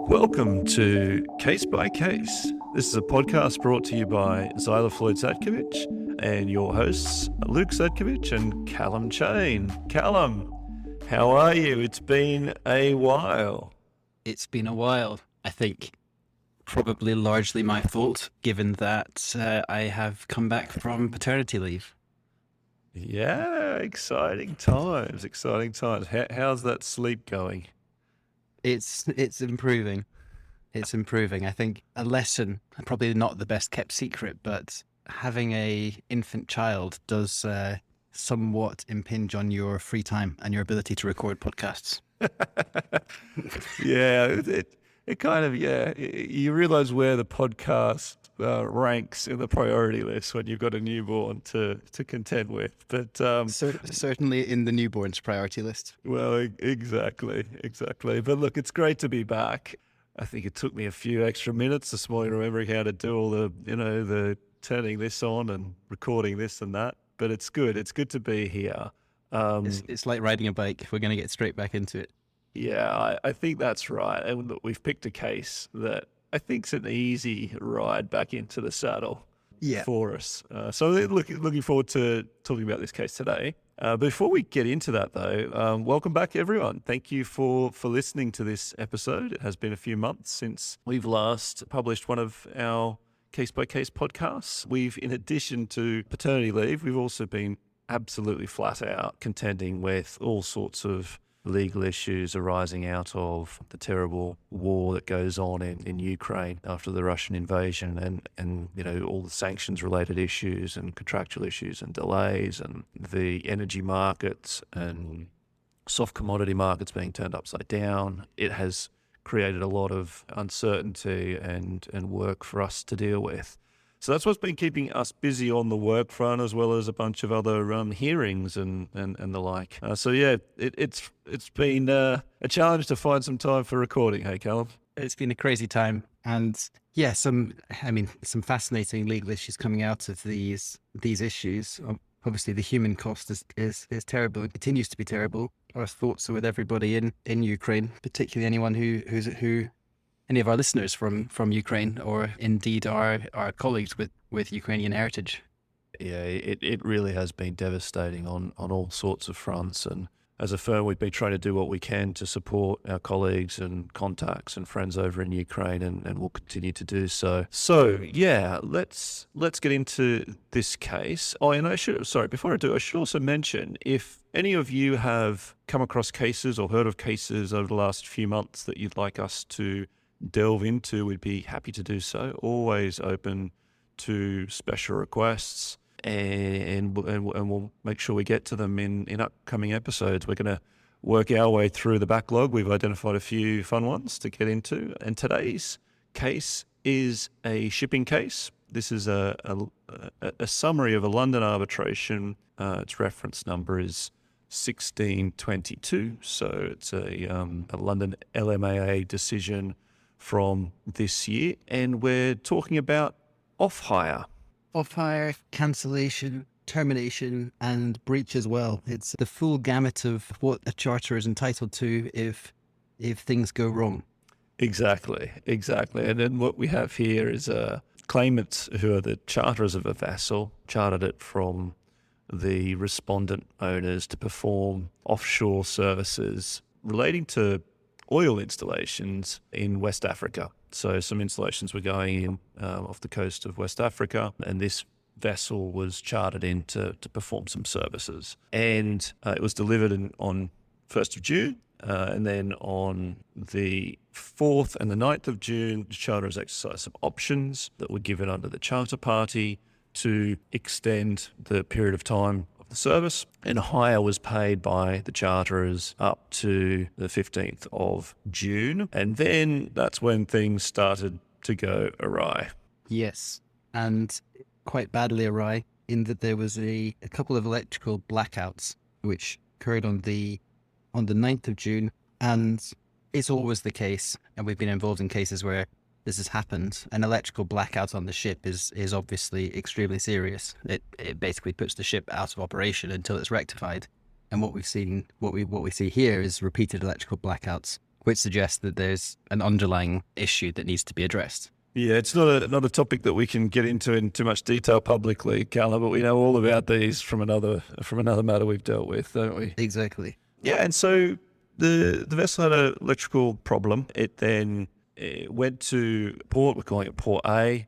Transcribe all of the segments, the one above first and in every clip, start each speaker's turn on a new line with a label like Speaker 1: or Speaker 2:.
Speaker 1: Welcome to Case by Case. This is a podcast brought to you by Zyla Floyd-Sadkovich and your hosts, Luke Sadkovich and Calum Chain. Calum, how are you? It's been a while.
Speaker 2: It's been a while, I think. Probably largely my fault, given that I have come back from paternity leave.
Speaker 1: Yeah, exciting times. How's that sleep going?
Speaker 2: It's improving. It's improving. I think a lesson, probably not the best kept secret, but having a infant child does somewhat impinge on your free time and your ability to record podcasts.
Speaker 1: Yeah, it kind of, you realize where the podcast ranks in the priority list when you've got a newborn to contend with. But
Speaker 2: certainly in the newborn's priority list.
Speaker 1: Well, exactly. But look, it's great to be back. I think it took me a few extra minutes this morning remembering how to do all the turning this on and recording this and that. But it's good. It's good to be here.
Speaker 2: It's like riding a bike. We're going to get straight back into it.
Speaker 1: Yeah, I think that's right. And look, we've picked a case that I think's an easy ride back into the saddle for us. So looking forward to talking about this case today. Before we get into that, though, welcome back, everyone. Thank you for listening to this episode. It has been a few months since we've last published one of our case-by-case podcasts. In addition to paternity leave, we've also been absolutely flat out contending with all sorts of legal issues arising out of the terrible war that goes on in Ukraine after the Russian invasion and all the sanctions related issues and contractual issues and delays and the energy markets and soft commodity markets being turned upside down. It has created a lot of uncertainty and work for us to deal with. So that's what's been keeping us busy on the work front, as well as a bunch of other hearings and the like. It's been a challenge to find some time for recording. Hey, Calum?
Speaker 2: It's been a crazy time, and some fascinating legal issues coming out of these issues. Obviously, the human cost is terrible. It continues to be terrible. Our thoughts are with everybody in Ukraine, particularly anyone who any of our listeners from Ukraine, or indeed our colleagues with Ukrainian heritage.
Speaker 1: Yeah, it really has been devastating on all sorts of fronts. And as a firm, we've been trying to do what we can to support our colleagues and contacts and friends over in Ukraine, and we'll continue to do so. So yeah, let's get into this case. Oh, and before I do, I should also mention, if any of you have come across cases or heard of cases over the last few months that you'd like us to delve into, we'd be happy to do so. Always open to special requests, and we'll make sure we get to them in upcoming episodes. We're going to work our way through the backlog. We've identified a few fun ones to get into, and today's case is a shipping case. This is a summary of a London arbitration. Its reference number is 1622, so it's a London LMAA decision from this year, and we're talking about off-hire.
Speaker 2: Off-hire, cancellation, termination, and breach as well. It's the full gamut of what a charter is entitled to if things go wrong.
Speaker 1: Exactly. And then what we have here is claimants who are the charterers of a vessel, chartered it from the respondent owners to perform offshore services relating to oil installations in West Africa. So some installations were going in off the coast of West Africa, and this vessel was chartered in to perform some services. And it was delivered on 1st of June, and then on the 4th and the 9th of June, the charterers exercised some options that were given under the charter party to extend the period of time of the service, and hire was paid by the charterers up to the 15th of June. And then that's when things started to go awry.
Speaker 2: Yes, and quite badly awry, in that there was a couple of electrical blackouts which occurred on the 9th of June. And it's always the case, and we've been involved in cases where this has happened. An electrical blackout on the ship is obviously extremely serious. It basically puts the ship out of operation until it's rectified. And what we see here is repeated electrical blackouts, which suggests that there's an underlying issue that needs to be addressed.
Speaker 1: Yeah, it's not a topic that we can get into in too much detail publicly, Calum, but we know all about these from another matter we've dealt with, don't we?
Speaker 2: Exactly.
Speaker 1: Yeah, and so the vessel had an electrical problem. It then went to port, we're calling it Port A,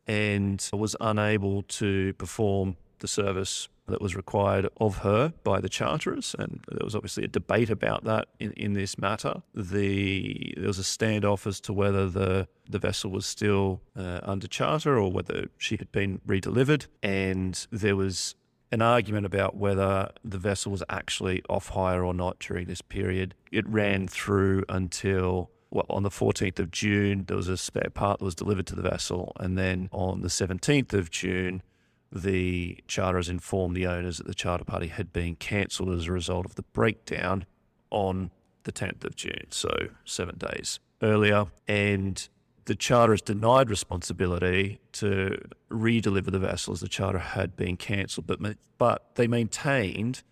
Speaker 1: and was unable to perform the service that was required of her by the charterers, and there was obviously a debate about that in this matter. There was a standoff as to whether the vessel was still under charter or whether she had been redelivered, and there was an argument about whether the vessel was actually off hire or not during this period. It ran through until on the 14th of June, there was a spare part that was delivered to the vessel, and then on the 17th of June, the charterers informed the owners that the charter party had been cancelled as a result of the breakdown on the 10th of June, so 7 days earlier. And the charterers denied responsibility to redeliver the vessel as the charter had been cancelled, but they maintained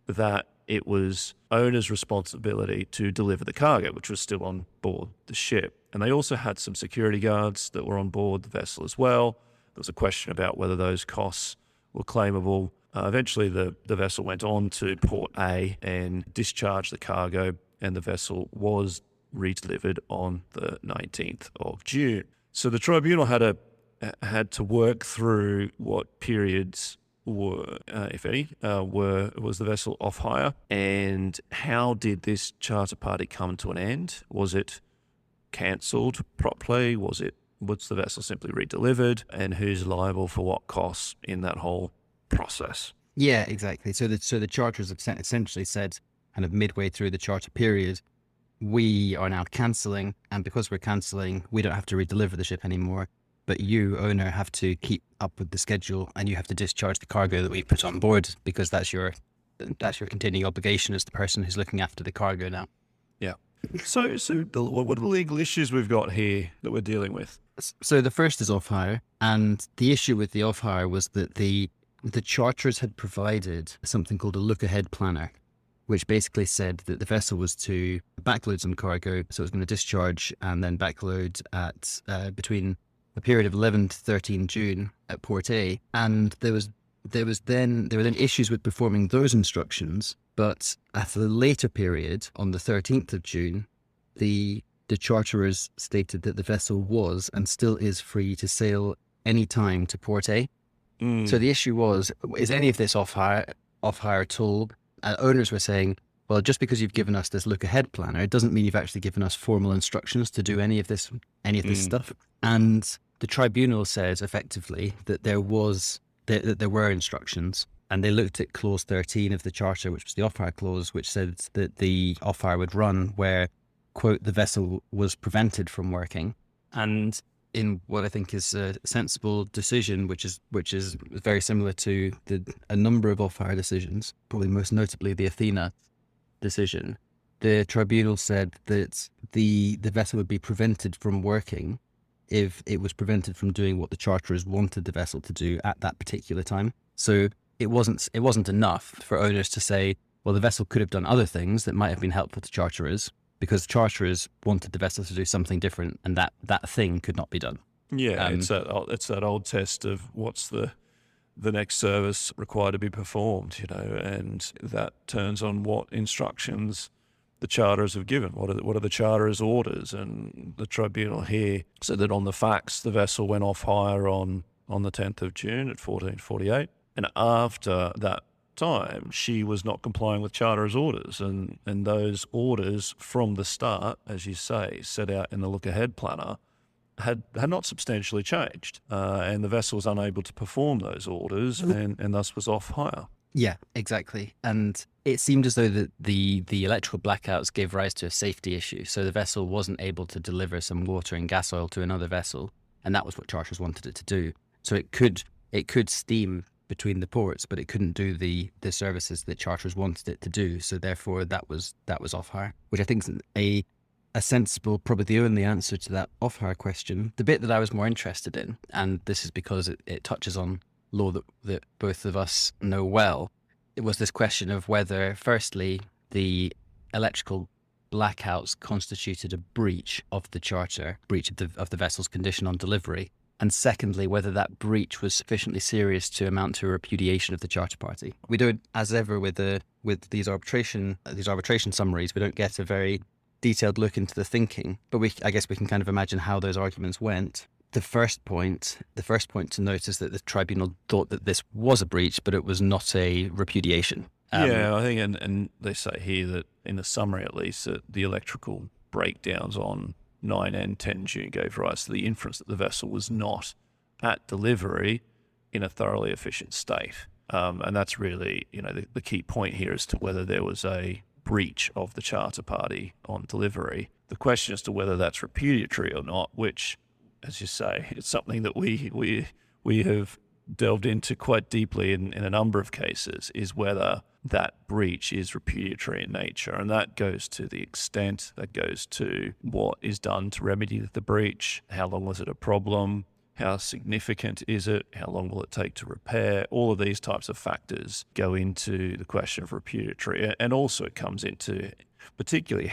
Speaker 1: that it was owners' responsibility to deliver the cargo, which was still on board the ship. And they also had some security guards that were on board the vessel as well. There was a question about whether those costs were claimable. Eventually, the vessel went on to Port A and discharged the cargo, and the vessel was redelivered on the 19th of June. So the tribunal had to work through what periods were, if any, was the vessel off hire, and how did this charter party come to an end? Was it cancelled properly? Was the vessel simply redelivered, and who's liable for what costs in that whole process?
Speaker 2: Yeah, exactly. So the charters have essentially said, kind of midway through the charter period, we are now cancelling, and because we're cancelling, we don't have to redeliver the ship anymore. But you, owner, have to keep up with the schedule, and you have to discharge the cargo that we put on board, because that's your continuing obligation as the person who's looking after the cargo now.
Speaker 1: Yeah. So what are the legal issues we've got here that we're dealing with?
Speaker 2: So the first is off hire, and the issue with the off hire was that the charterers had provided something called a look ahead planner, which basically said that the vessel was to backload some cargo, so it was going to discharge and then backload at between a period of 11 to 13 June at Port A, and there were then issues with performing those instructions. But at a later period, on the 13th of June, the charterers stated that the vessel was and still is free to sail any time to Port A. So the issue was, is any of this off hire at all? Owners were saying, well, just because you've given us this look ahead planner, it doesn't mean you've actually given us formal instructions to do any of this stuff. And the tribunal says effectively that there were instructions, and they looked at clause 13 of the charter, which was the off hire clause, which said that the off hire would run where, quote, the vessel was prevented from working. And in what I think is a sensible decision, which is very similar to a number of off hire decisions, probably most notably the Athena decision, the tribunal said that the vessel would be prevented from working if it was prevented from doing what the charterers wanted the vessel to do at that particular time. So it wasn't enough for owners to say, well, the vessel could have done other things that might have been helpful to charterers, because charterers wanted the vessel to do something different, and that thing could not be done.
Speaker 1: Yeah, it's that old test of what's the next service required to be performed, and that turns on what instructions the charterers have given. What are the charterers' orders? And the tribunal here said that on the facts, the vessel went off hire on the 10th of June at 14:48, and after that time, she was not complying with charterers' orders, and those orders from the start, as you say, set out in the look ahead planner, had not substantially changed, and the vessel was unable to perform those orders, and thus was off hire.
Speaker 2: Yeah, exactly. And it seemed as though that the electrical blackouts gave rise to a safety issue. So the vessel wasn't able to deliver some water and gas oil to another vessel, and that was what charterers wanted it to do. So it could steam between the ports, but it couldn't do the services that charterers wanted it to do. So therefore, that was off hire, which I think is a sensible, probably the only answer to that off hire question. The bit that I was more interested in, and this is because it touches on law that both of us know well, it was this question of whether, firstly, the electrical blackouts constituted a breach of the charter, breach of the vessel's condition on delivery, and secondly, whether that breach was sufficiently serious to amount to a repudiation of the charter party. We don't, as ever with these arbitration summaries, we don't get a very detailed look into the thinking, but I guess we can kind of imagine how those arguments went. The first point to note is that the tribunal thought that this was a breach, but it was not a repudiation.
Speaker 1: I think, and they say here that in the summary at least, that the electrical breakdowns on 9 and 10 June gave rise to the inference that the vessel was not at delivery in a thoroughly efficient state. And that's really, the key point here as to whether there was a breach of the charter party on delivery. The question as to whether that's repudiatory or not, which, as you say, it's something that we have delved into quite deeply in a number of cases, is whether that breach is repudiatory in nature. And that goes to the extent, that goes to what is done to remedy the breach, how long was it a problem, how significant is it, how long will it take to repair. All of these types of factors go into the question of repudiatory. And also it comes into particularly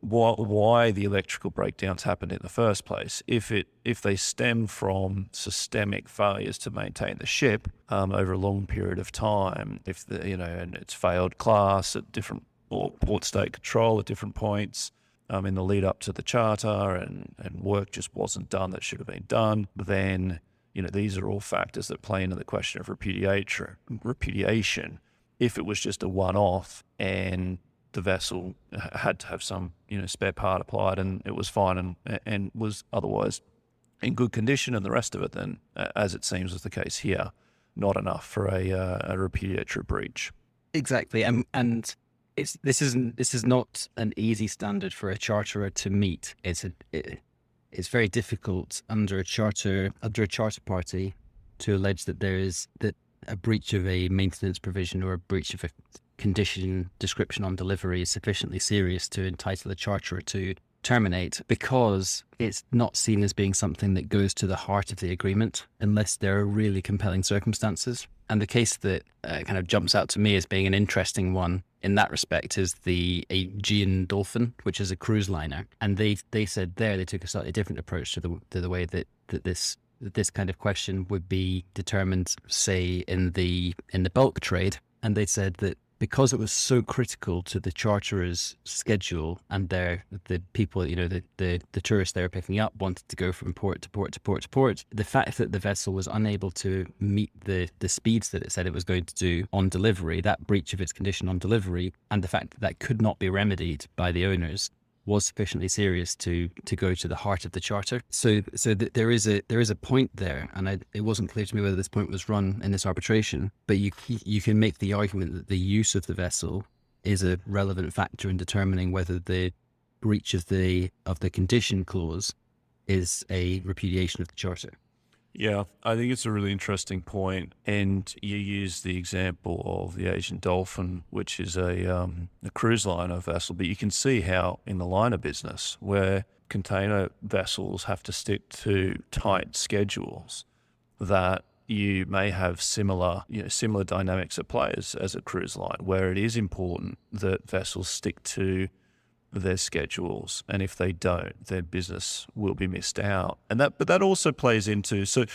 Speaker 1: why the electrical breakdowns happened in the first place. If they stem from systemic failures to maintain the ship over a long period of time, and it's failed class at different, or port state control at different points in the lead up to the charter, and work just wasn't done that should have been done, then these are all factors that play into the question of repudiation. If it was just a one-off and the vessel had to have some, spare part applied and it was fine and was otherwise in good condition, and the rest of it, then, as it seems was the case here, not enough for a repudiatory breach.
Speaker 2: Exactly, and this is not an easy standard for a charterer to meet. It's very difficult under a charter party to allege that there is a breach of a maintenance provision or a breach of a condition description on delivery is sufficiently serious to entitle a charterer to terminate, because it's not seen as being something that goes to the heart of the agreement unless there are really compelling circumstances. And the case that kind of jumps out to me as being an interesting one in that respect is the Aegean Dolphin, which is a cruise liner. And they said they took a slightly different approach to the way that this kind of question would be determined, say, in the bulk trade. And they said that because it was so critical to the charterer's schedule and the people, the tourists they were picking up wanted to go from port to port to port to port, the fact that the vessel was unable to meet the speeds that it said it was going to do on delivery, that breach of its condition on delivery, and the fact that could not be remedied by the owners, was sufficiently serious to go to the heart of the charter. So there is a point there, and it wasn't clear to me whether this point was run in this arbitration, but you can make the argument that the use of the vessel is a relevant factor in determining whether the breach of the condition clause is a repudiation of the charter.
Speaker 1: Yeah, I think it's a really interesting point. And you use the example of the Aegean Dolphin, which is a cruise liner vessel, but you can see how in the liner business, where container vessels have to stick to tight schedules, that you may have similar dynamics at play as a cruise line, where it is important that vessels stick to their schedules, and if they don't, their business will be missed out. But that also plays into so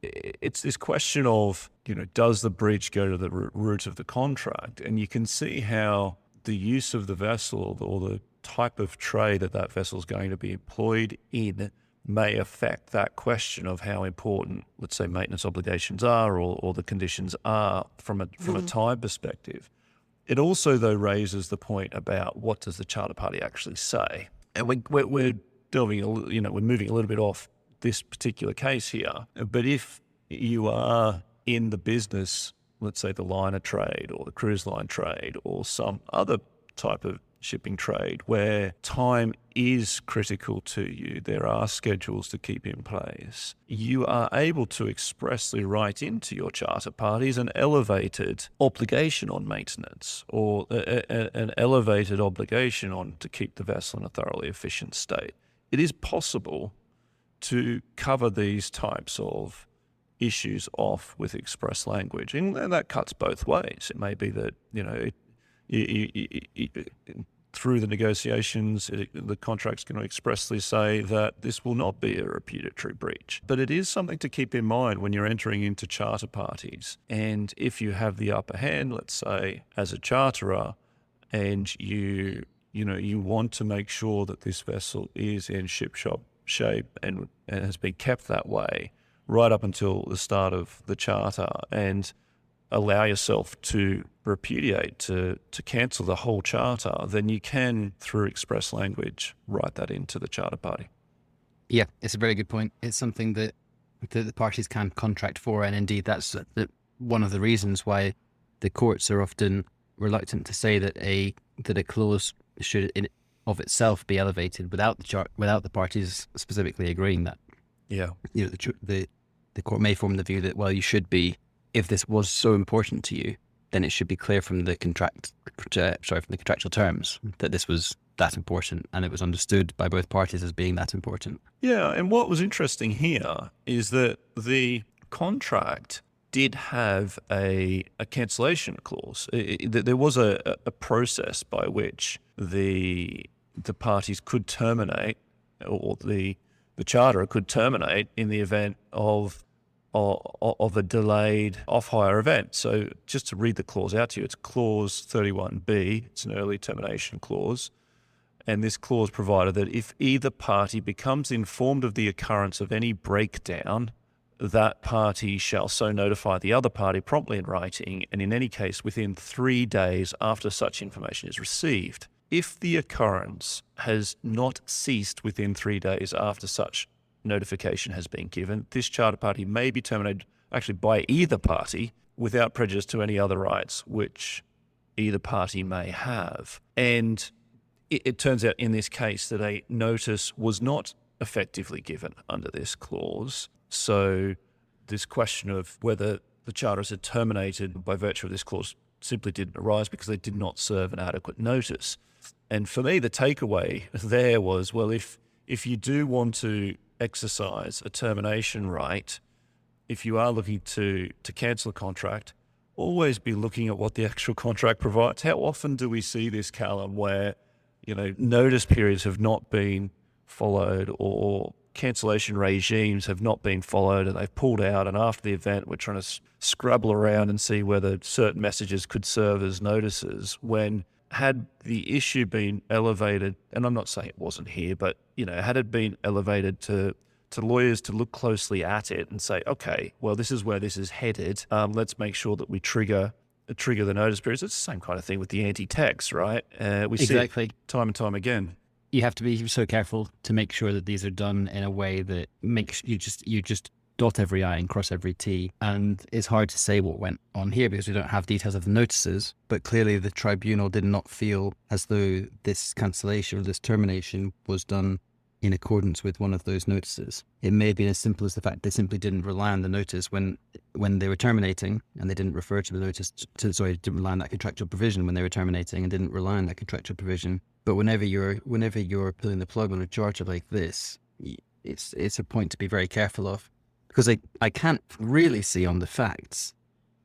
Speaker 1: it's this question of does the breach go to the root of the contract, and you can see how the use of the vessel or the type of trade that vessel is going to be employed in may affect that question of how important, let's say, maintenance obligations are or the conditions are from a time perspective. It also, though, raises the point about what does the charter party actually say, and we're delving, we're moving a little bit off this particular case here. But if you are in the business, let's say the liner trade or the cruise line trade or some other type of shipping trade where time is critical to you, there are schedules to keep in place, you are able to expressly write into your charter parties an elevated obligation on maintenance or an elevated obligation on to keep the vessel in a thoroughly efficient state. It is possible to cover these types of issues off with express language, and that cuts both ways. It may be that through the negotiations, the contract's going to expressly say that this will not be a repudiatory breach. But it is something to keep in mind when you're entering into charter parties. And if you have the upper hand, let's say, as a charterer, and you want to make sure that this vessel is in ship-shop shape and has been kept that way right up until the start of the charter, and allow yourself to repudiate, to cancel the whole charter, then you can, through express language, write that into the charter party.
Speaker 2: Yeah, it's a very good point. It's something that the parties can contract for, and indeed that's one of the reasons why the courts are often reluctant to say that a clause should in of itself be elevated without the parties specifically agreeing that.
Speaker 1: Yeah,
Speaker 2: the court may form the view that, well, you should be, if this was so important to you, then it should be clear from the contractual terms that this was that important, and it was understood by both parties as being that important.
Speaker 1: Yeah, and what was interesting here is that the contract did have a cancellation clause. There was a process by which the parties could terminate, or the charterer could terminate in the event of a delayed off-hire event. So just to read the clause out to you, it's clause 31B. It's an early termination clause. And this clause provided that if either party becomes informed of the occurrence of any breakdown, that party shall so notify the other party promptly in writing, and in any case within 3 days after such information is received. If the occurrence has not ceased within 3 days after such notification has been given, this charter party may be terminated actually by either party without prejudice to any other rights which either party may have. And it turns out in this case that a notice was not effectively given under this clause. So this question of whether the charters had terminated by virtue of this clause simply didn't arise because they did not serve an adequate notice. And for me, the takeaway there was, well, if you do want to exercise a termination right, if you are looking to cancel a contract, always be looking at what the actual contract provides. How often do we see this, Calum, where notice periods have not been followed, or cancellation regimes have not been followed, and they've pulled out, and after the event we're trying to scrabble around and see whether certain messages could serve as notices, when had the issue been elevated, and I'm not saying it wasn't here, but had it been elevated to lawyers to look closely at it and say, okay, well, this is where this is headed. Let's make sure that we trigger the notice periods. It's the same kind of thing with the anti-tax, right? We
Speaker 2: Exactly.
Speaker 1: see it time and time again.
Speaker 2: You have to be so careful to make sure that these are done in a way that makes you just dot every I and cross every T. And it's hard to say what went on here because we don't have details of the notices, but clearly the tribunal did not feel as though this cancellation or this termination was done in accordance with one of those notices. It may have been as simple as the fact they simply didn't rely on the notice when they were terminating, and they didn't refer to the notice didn't rely on that contractual provision when they were terminating, and didn't rely on that contractual provision. But whenever you're pulling the plug on a charter like this, it's a point to be very careful of, because I can't really see on the facts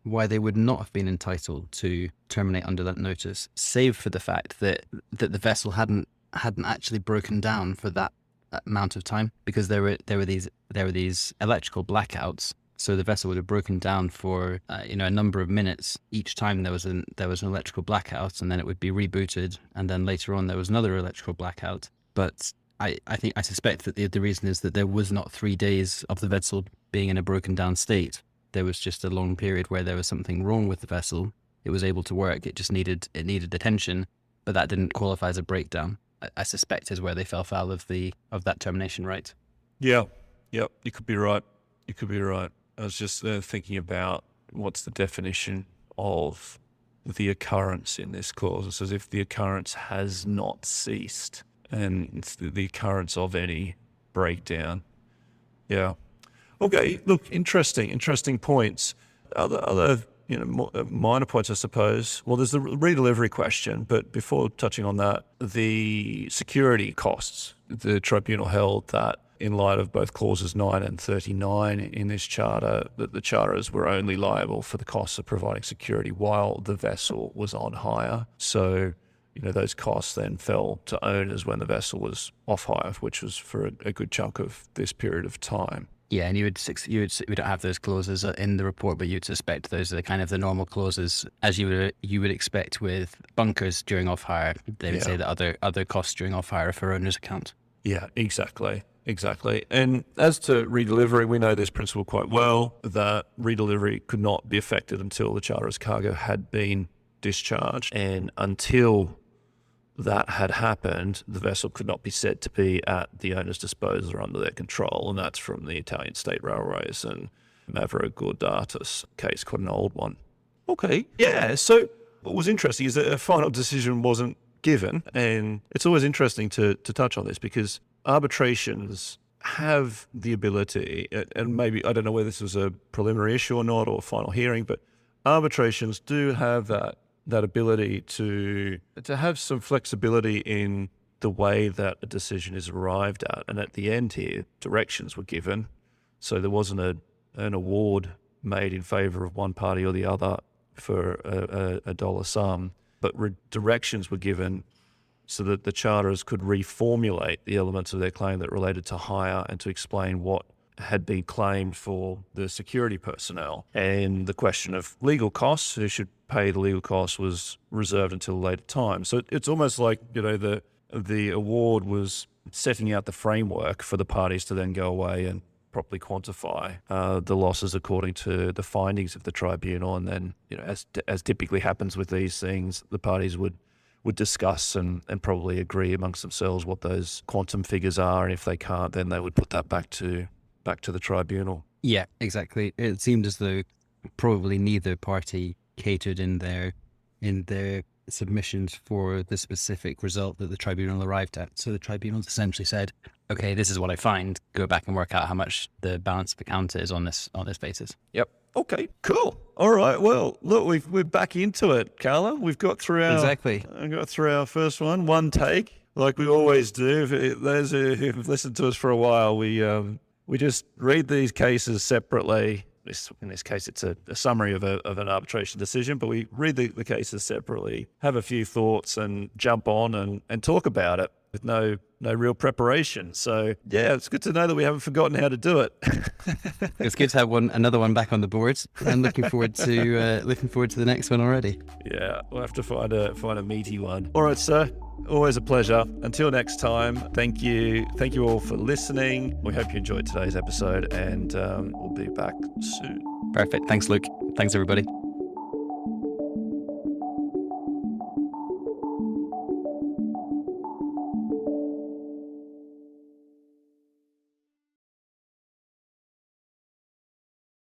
Speaker 2: why they would not have been entitled to terminate under that notice, save for the fact that the vessel hadn't actually broken down for that amount of time, because there were these electrical blackouts. So the vessel would have broken down for a number of minutes each time there was an electrical blackout, and then it would be rebooted, and then later on there was another electrical blackout. But I suspect that the reason is that there was not 3 days of the vessel being in a broken down state. There was just a long period where there was something wrong with the vessel. It was able to work. It needed attention, but that didn't qualify as a breakdown. I suspect is where they fell foul of that termination right.
Speaker 1: Yeah. Yep. You could be right. I was just thinking about what's the definition of the occurrence in this clause. It says if the occurrence has not ceased, and it's the occurrence of any breakdown. Yeah. Okay. Look, interesting points. Other minor points, I suppose. Well, there's the redelivery question, but before touching on that, the security costs. The tribunal held that in light of both clauses 9 and 39 in this charter, that the charterers were only liable for the costs of providing security while the vessel was on hire. So, those costs then fell to owners when the vessel was off hire, which was for a good chunk of this period of time.
Speaker 2: Yeah, and we don't have those clauses in the report, but you'd suspect those are the kind of the normal clauses as you would expect with bunkers during off hire. They would say that other costs during off hire are for owner's account.
Speaker 1: Yeah, exactly. And as to redelivery, we know this principle quite well, that redelivery could not be effected until the charterer's cargo had been discharged, and until that had happened, the vessel could not be said to be at the owner's disposal or under their control, and that's from the Italian State Railways and Mavrocordatus case, quite an old one. Okay, yeah, so what was interesting is that a final decision wasn't given, and it's always interesting to touch on this because arbitrations have the ability, and maybe, I don't know whether this was a preliminary issue or not, or a final hearing, but arbitrations do have that ability to have some flexibility in the way that a decision is arrived at. And at the end here, directions were given. So there wasn't an award made in favour of one party or the other for a dollar sum, but directions were given so that the charterers could reformulate the elements of their claim that related to hire and to explain what had been claimed for the security personnel. And the question of legal costs, who should pay the legal costs, was reserved until a later time. So it's almost like, the award was setting out the framework for the parties to then go away and properly quantify the losses according to the findings of the tribunal. And then, as typically happens with these things, the parties would discuss and probably agree amongst themselves what those quantum figures are. And if they can't, then they would put that back to the tribunal.
Speaker 2: Yeah, exactly. It seemed as though probably neither party catered in their submissions for the specific result that the tribunal arrived at. So the tribunal essentially said, okay, this is what I find. Go back and work out how much the balance of account is on this basis.
Speaker 1: Yep. Okay, cool. All right. Well, look, we're back into it, Calum. We've got through our first one take, like we always do. Those who've listened to us for a while, we just read these cases separately. In this case, it's a summary of an arbitration decision, but we read the cases separately, have a few thoughts, and jump on and talk about it with no real preparation. So yeah, it's good to know that we haven't forgotten how to do it.
Speaker 2: It's good to have another one back on the boards, and looking forward to the next one already.
Speaker 1: Yeah, we'll have to find a meaty one. All right, sir. Always a pleasure. Until next time, thank you all for listening. We hope you enjoyed today's episode, and we'll be back soon.
Speaker 2: Perfect. Thanks, Luke. Thanks, everybody.